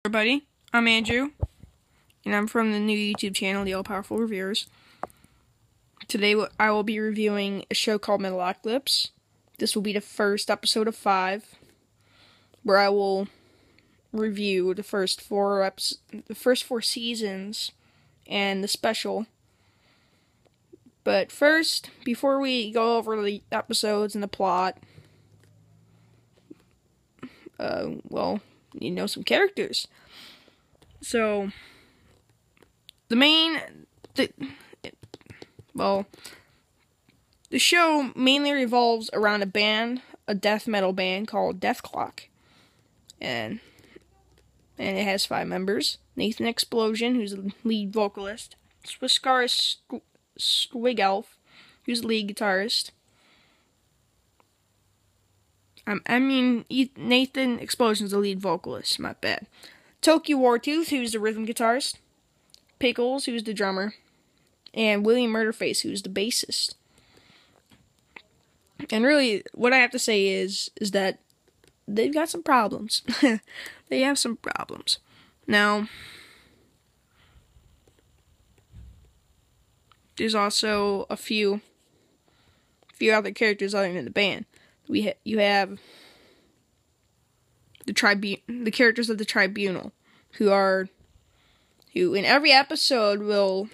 Everybody, I'm Andrew, and I'm from the new YouTube channel, The All Powerful Reviewers. Today I will be reviewing a show called Metalocalypse. This will be the first episode of 5, where I will review the first four seasons and the special. But first, before we go over the episodes and the plot, you know some characters. So, the show mainly revolves around a death metal band called Deathclock. And it has 5 members. Nathan Explosion, who's the lead vocalist. Swiskaris Squigelf, who's the lead guitarist. Nathan Explosion's the lead vocalist, my bad. Tokyo Wartooth, who's the rhythm guitarist. Pickles, who's the drummer. And William Murderface, who's the bassist. And really, what I have to say is that they've got some problems. They have some problems. Now, there's also a few other characters other than the band. You have the characters of the Tribunal, who in every episode will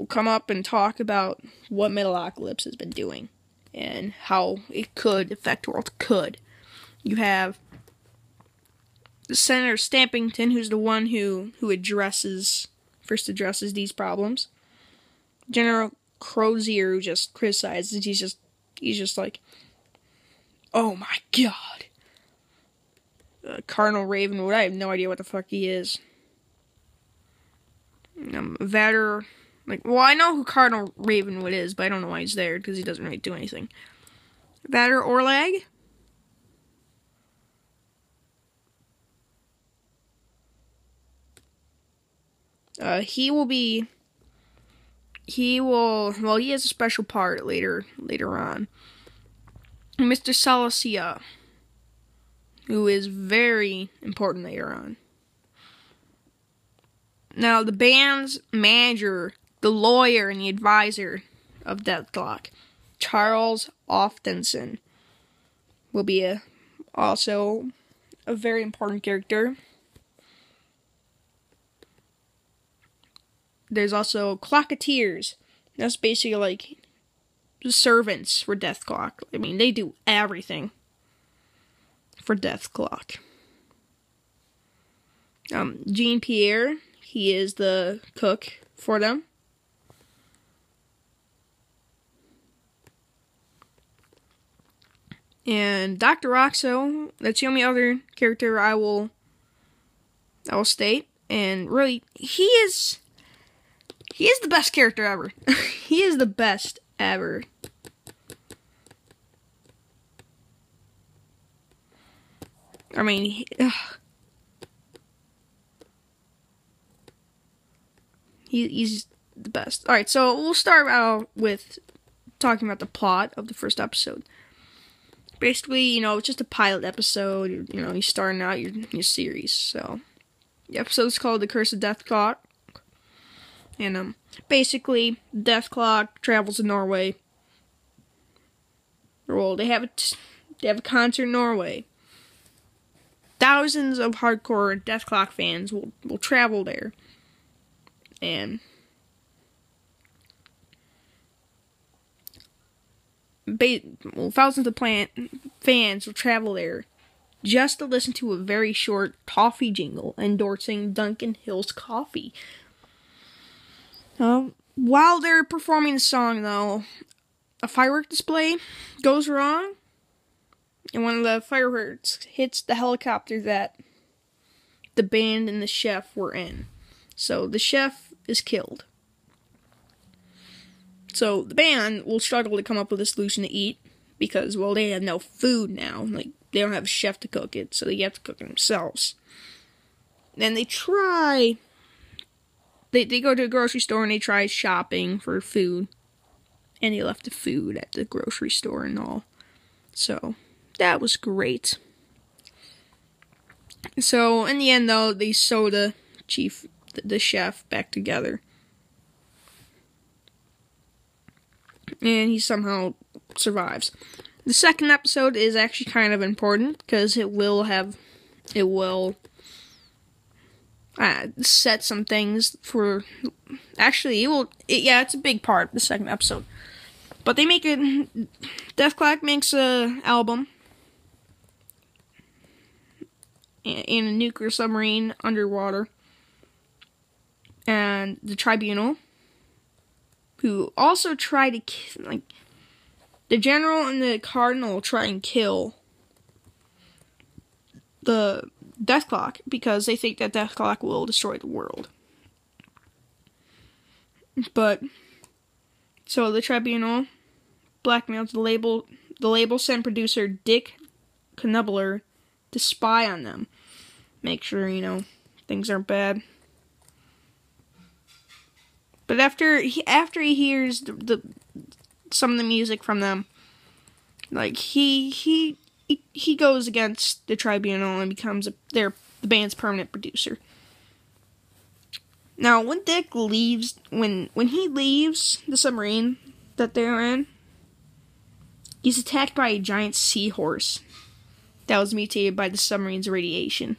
come up and talk about what Metalocalypse has been doing and how it could affect the world. You have the Senator Stampington, who's the one who first addresses these problems. General Crozier, who just criticizes. He's just like, oh my god. Cardinal Ravenwood, I have no idea what the fuck he is. Vader, I know who Cardinal Ravenwood is, but I don't know why he's there, because he doesn't really do anything. Vader Orlag. He has a special part later on. Mr. Salacia, who is very important later on. Now, the band's manager, the lawyer, and the advisor of Deathclock, Charles Oftenson, will be also a very important character. There's also clocketeers. That's basically like the servants for Deathclock. I mean, they do everything for Deathclock. Jean Pierre, he is the cook for them. And Dr. Roxo, that's the only other character I will state. And really, he is the best character ever. He is the best ever. I mean, he's the best. Alright, so we'll start out with talking about the plot of the first episode. Basically, it's just a pilot episode. You're starting out your series. So, the episode's called The Curse of Deathclock. And, basically, Deathclock travels to Norway. Well, they have a concert in Norway. Thousands of hardcore Deathclock fans will travel there. And thousands of fans will travel there just to listen to a very short coffee jingle endorsing Duncan Hill's coffee. While they're performing the song, though, a firework display goes wrong, and one of the fireworks hits the helicopter that the band and the chef were in. So the chef is killed. So the band will struggle to come up with a solution to eat, because, they have no food now. They don't have a chef to cook it, so they have to cook it themselves. Then they try... They go to a grocery store and they try shopping for food. And they left the food at the grocery store and all. So, that was great. So in the end, though, they sew the chef, back together, and he somehow survives. The second episode is actually kind of important because it will set some things for. Actually, it's a big part of the second episode. But they make a Dethklok makes a album in a nuclear submarine underwater, and the Tribunal, who also try to the general and the cardinal try and kill the Dethklok because they think that Dethklok will destroy the world. But so the Tribunal blackmailed the label sent producer Dick Knubler to spy on them, make sure things aren't bad. But after he hears some of the music from them, like he goes against the Tribunal and becomes the band's permanent producer. Now, when Dick leaves, when he leaves the submarine that they're in, he's attacked by a giant seahorse that was mutated by the submarine's radiation.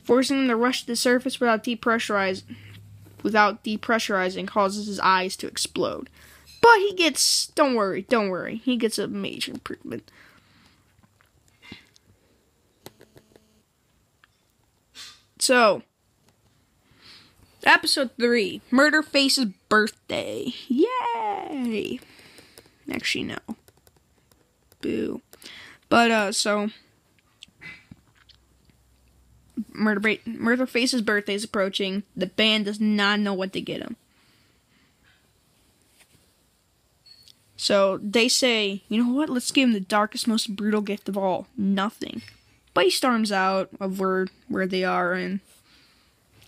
Forcing him to rush to the surface without depressurizing causes his eyes to explode. But he gets, don't worry, he gets a major improvement. So, episode 3, Murderface's birthday. Yay! Actually, no. Boo. But, so, Murderface's birthday is approaching. The band does not know what to get him. So, they say, you know what, let's give him the darkest, most brutal gift of all. Nothing. But he storms out of where they are, and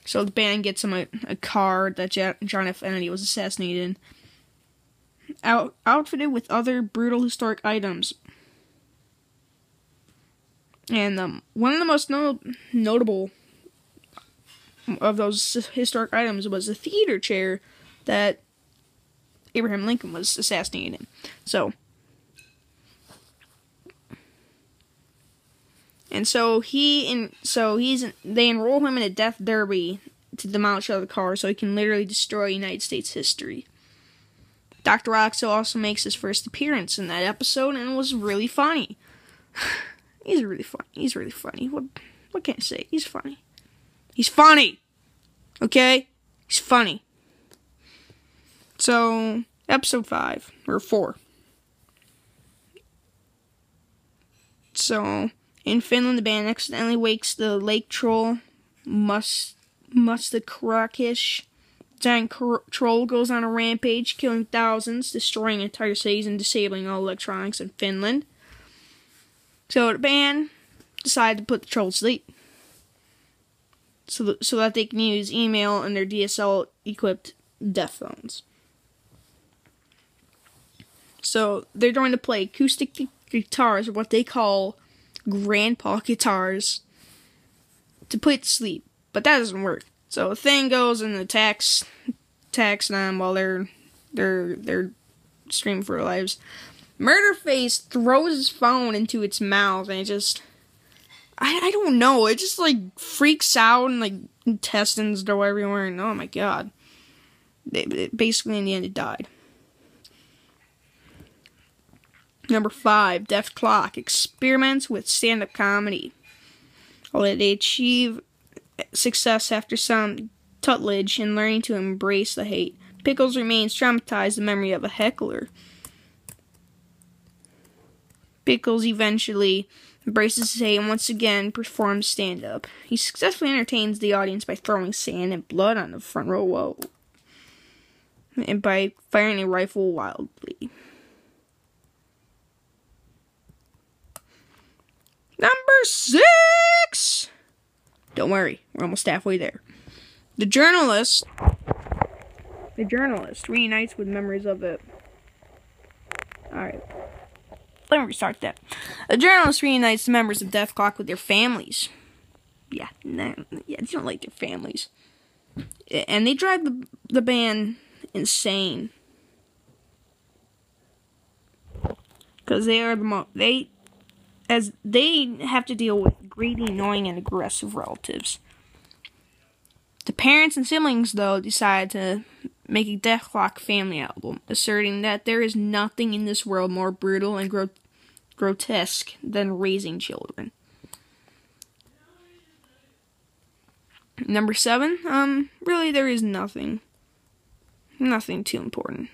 so the band gets him a car that John F. Kennedy was assassinated in, outfitted with other brutal historic items. And one of the most notable of those historic items was a theater chair that Abraham Lincoln was assassinated in. They enroll him in a death derby to demolish the car so he can literally destroy United States history. Dr. Oxo also makes his first appearance in that episode and was really funny. He's really funny. What can I say? He's funny. He's funny! Okay? He's funny. So, episode 5, or 4. So, in Finland, the band accidentally wakes the lake troll, Mustakrakish. Giant troll goes on a rampage, killing thousands, destroying entire cities, and disabling all electronics in Finland. So the band decided to put the troll to sleep, so that they can use email and their DSL-equipped death phones. So they're going to play acoustic guitars, or what they call grandpa guitars, to put it to sleep. But that doesn't work. So the thing goes and attacks them while they're screaming for their lives. Murderface throws his phone into its mouth, and it just, I don't know, it just freaks out, and intestines go everywhere, and oh my god. Basically, in the end, it died. Number 5, Dethklok experiments with stand-up comedy. Although they achieve success after some tutelage in learning to embrace the hate, Pickles remains traumatized the memory of a heckler. Pickles eventually embraces his hate and once again performs stand-up. He successfully entertains the audience by throwing sand and blood on the front row, and by firing a rifle wildly. Number 6! Don't worry, we're almost halfway there. The journalist reunites with memories of it. Alright. Let let me restart that. A journalist reunites the members of Death Clock with their families. Yeah, they don't like their families. And they drive the band insane. Because they are they have to deal with greedy, annoying, and aggressive relatives. The parents and siblings, though, decide to make a Death Clock family album, asserting that there is nothing in this world more brutal and grotesque than raising children. Number 7, really there is nothing too important.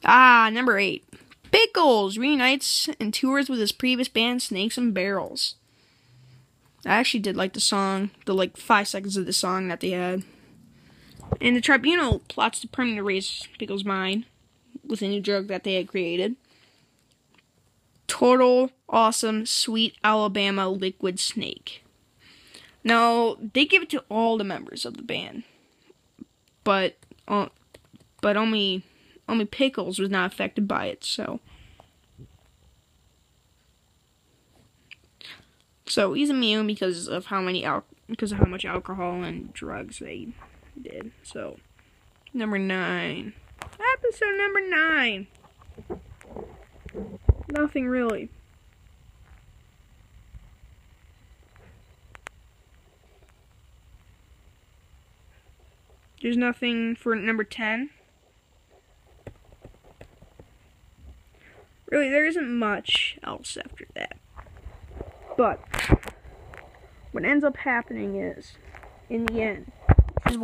Number 8. Pickles reunites and tours with his previous band, Snakes and Barrels. I actually did like the song, the 5 seconds of the song that they had. And the tribunal plots to permanently raise Pickles' mind with a new drug that they had created. Total awesome sweet Alabama liquid snake. Now, they give it to all the members of the band. But only Pickles was not affected by it, so he's immune because of how much alcohol and drugs they did. So, number 9. Episode number 9. Nothing really. There's nothing for number 10. Really, there isn't much else after that. But what ends up happening is, in the end, this is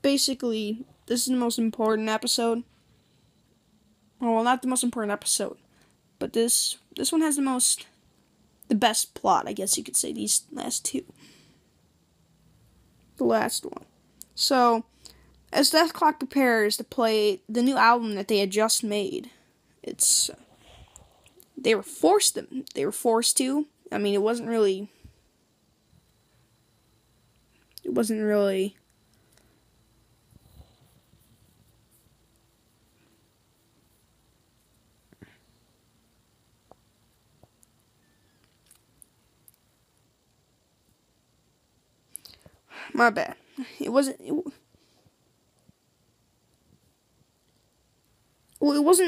basically this is the most important episode. Well, not the most important episode, but this one has the best plot, I guess you could say. These last 2, the last one. So, as Death Clock prepares to play the new album that they had just made, they were forced to. I mean, it wasn't really my bad. It wasn't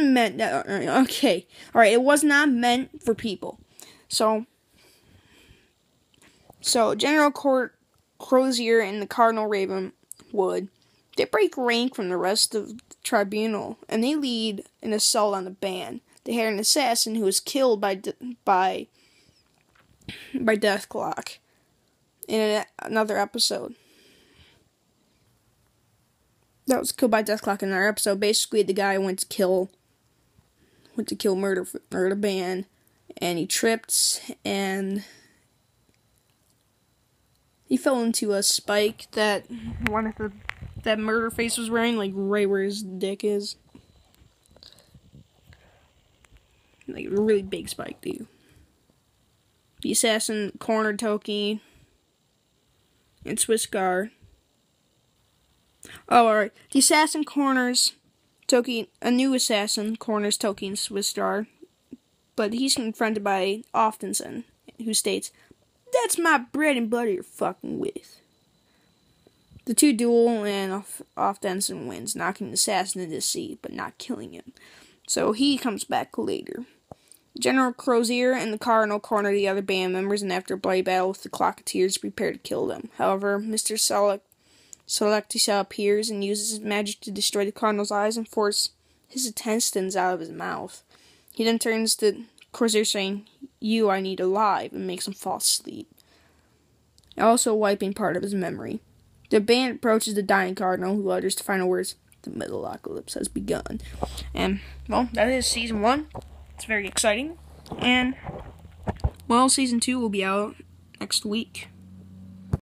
meant. Okay, all right. It was not meant for people. So General Crozier and the Cardinal Ravenwood, they break rank from the rest of the tribunal, and they lead an assault on the band. They had an assassin who was killed by Death Clock in another episode. That was killed by Death Clock in another episode. Basically, the guy went to kill murder band, and he tripped and he fell into a spike that that murder face was wearing, right where his dick is. A really big spike, dude. The assassin cornered Toki and Swiss Guard. Oh, alright. The assassin corners Toki. A new assassin corners Toki and Swiss Guard, but he's confronted by Oftensen, who states, "That's my bread and butter you're fucking with." The two duel, and Oftensen wins, knocking the assassin into the sea, but not killing him. So he comes back later. General Crozier and the Cardinal corner the other band members, and after a bloody battle with the Clocketeers, prepare to kill them. However, Mr. Selectica appears and uses his magic to destroy the Cardinal's eyes and force his intestines out of his mouth. He then turns to Crozier saying, "You I need alive," and makes him fall asleep, also wiping part of his memory. The band approaches the dying Cardinal, who utters the final words, "The Metalocalypse has begun." And, well, that is Season 1. It's very exciting. And, well, Season 2 will be out next week.